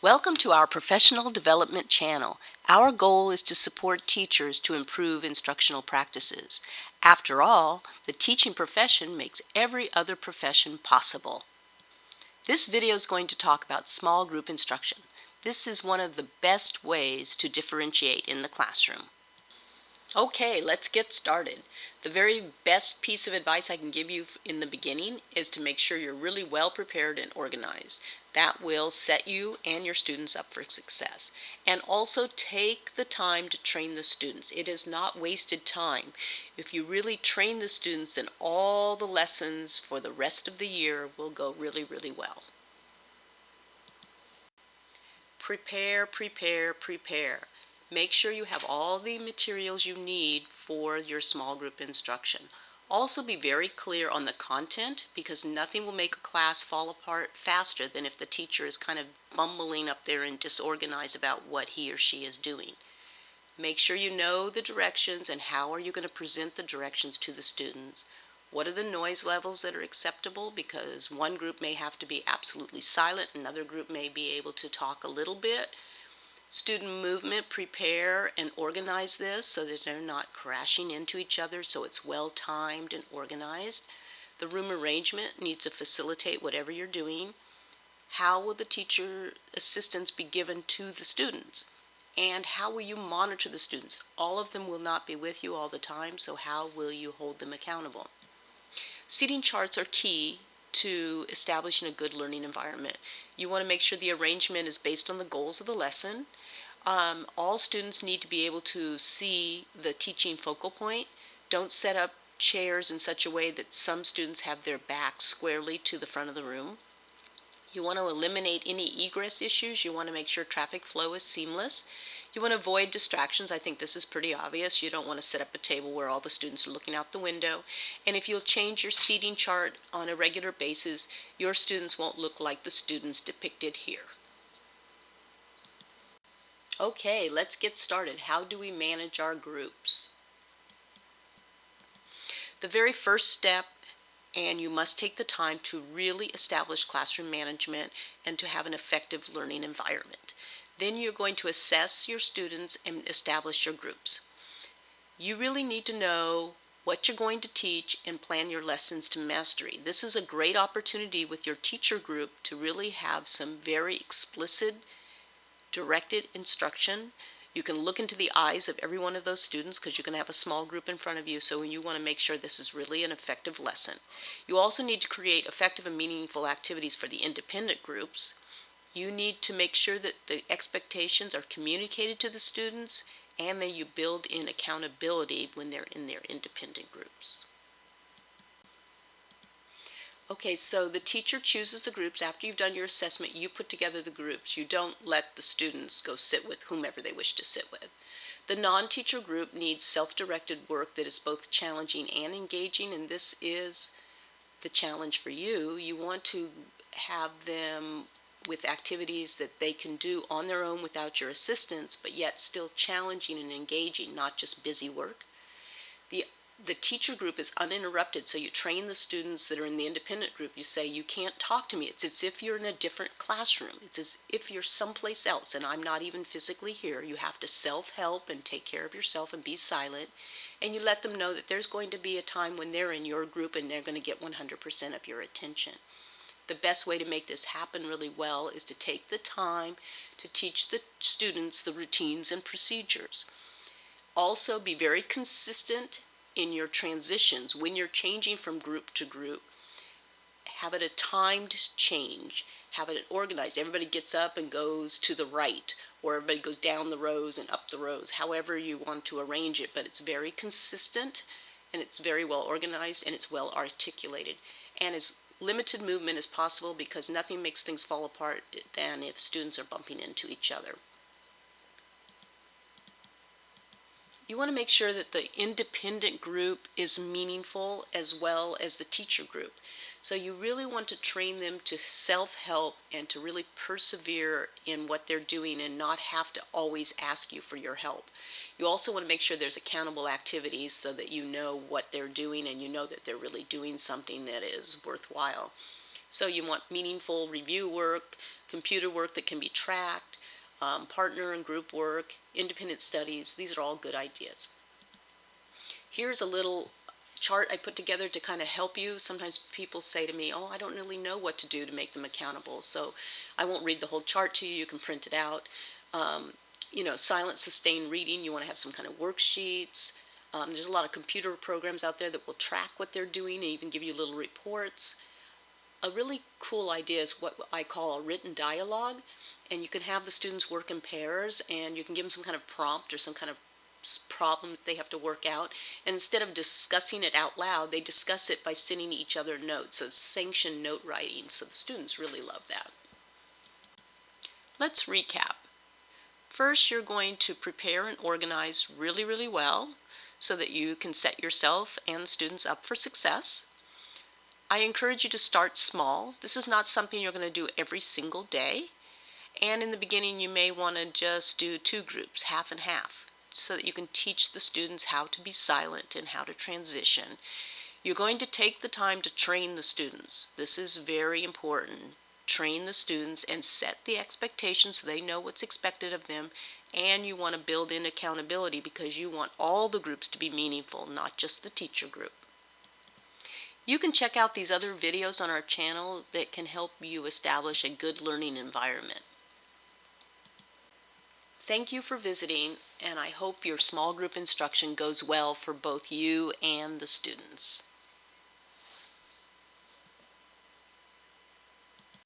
Welcome to our professional development channel. Our goal is to support teachers to improve instructional practices. After all, the teaching profession makes every other profession possible. This video is going to talk about small group instruction. This is one of the best ways to differentiate in the classroom. Okay, let's get started. The very best piece of advice I can give you in the beginning is to make sure you're really well prepared and organized. That will set you and your students up for success. And also take the time to train the students. It is not wasted time. If you really train the students, then all the lessons for the rest of the year will go really, really well. Prepare, prepare, prepare. Make sure you have all the materials you need for your small group instruction. Also be very clear on the content, because nothing will make a class fall apart faster than if the teacher is kind of bumbling up there and disorganized about what he or she is doing. Make sure you know the directions and how are you going to present the directions to the students. What are the noise levels that are acceptable? Because one group may have to be absolutely silent, another group may be able to talk a little bit. Student movement, prepare and organize this so that they're not crashing into each other, so it's well timed and organized. The room arrangement needs to facilitate whatever you're doing. How will the teacher assistance be given to the students? And how will you monitor the students? All of them will not be with you all the time, so how will you hold them accountable? Seating charts are key to establishing a good learning environment. You want to make sure the arrangement is based on the goals of the lesson. All students need to be able to see the teaching focal point. Don't set up chairs in such a way that some students have their backs squarely to the front of the room. You want to eliminate any egress issues. You want to make sure traffic flow is seamless. You want to avoid distractions. I think this is pretty obvious. You don't want to set up a table where all the students are looking out the window. And if you'll change your seating chart on a regular basis, your students won't look like the students depicted here. Okay, let's get started. How do we manage our groups? The very first step, and you must take the time to really establish classroom management and to have an effective learning environment. Then you're going to assess your students and establish your groups. You really need to know what you're going to teach and plan your lessons to mastery. This is a great opportunity with your teacher group to really have some very explicit, directed instruction. You can look into the eyes of every one of those students because you're going to have a small group in front of you, so you want to make sure this is really an effective lesson. You also need to create effective and meaningful activities for the independent groups. You need to make sure that the expectations are communicated to the students and that you build in accountability when they're in their independent groups. Okay, so the teacher chooses the groups. After you've done your assessment, you put together the groups. You don't let the students go sit with whomever they wish to sit with. The non-teacher group needs self-directed work that is both challenging and engaging, and this is the challenge for you. You want to have them with activities that they can do on their own without your assistance, but yet still challenging and engaging, not just busy work. The teacher group is uninterrupted, so you train the students that are in the independent group. You say, you can't talk to me. It's as if you're in a different classroom. It's as if you're someplace else and I'm not even physically here. You have to self-help and take care of yourself and be silent. And you let them know that there's going to be a time when they're in your group and they're going to get 100% of your attention. The best way to make this happen really well is to take the time to teach the students the routines and procedures. Also, be very consistent in your transitions. When you're changing from group to group, have it a timed change. Have it organized. Everybody gets up and goes to the right, or everybody goes down the rows and up the rows, however you want to arrange it, but it's very consistent and it's very well organized and it's well articulated. And as limited movement as possible, because nothing makes things fall apart than if students are bumping into each other. You want to make sure that the independent group is meaningful as well as the teacher group. So you really want to train them to self-help and to really persevere in what they're doing and not have to always ask you for your help. You also want to make sure there's accountable activities so that you know what they're doing and you know that they're really doing something that is worthwhile. So you want meaningful review work, computer work that can be tracked, partner and group work, independent studies. These are all good ideas. Here's a little chart I put together to kind of help you. Sometimes people say to me, oh, I don't really know what to do to make them accountable. So I won't read the whole chart to you. You can print it out. Silent sustained reading, you want to have some kind of worksheets. There's a lot of computer programs out there that will track what they're doing and even give you little reports. A really cool idea is what I call a written dialogue, and you can have the students work in pairs, and you can give them some kind of prompt or some kind of problem that they have to work out, and instead of discussing it out loud, they discuss it by sending each other notes. So it's sanctioned note writing, so the students really love that. Let's recap. First, you're going to prepare and organize really, really well so that you can set yourself and the students up for success. I encourage you to start small. This is not something you're going to do every single day. And in the beginning, you may want to just do 2 groups, half and half, so that you can teach the students how to be silent and how to transition. You're going to take the time to train the students. This is very important. Train the students and set the expectations so they know what's expected of them, and you want to build in accountability because you want all the groups to be meaningful, not just the teacher group. You can check out these other videos on our channel that can help you establish a good learning environment. Thank you for visiting, and I hope your small group instruction goes well for both you and the students.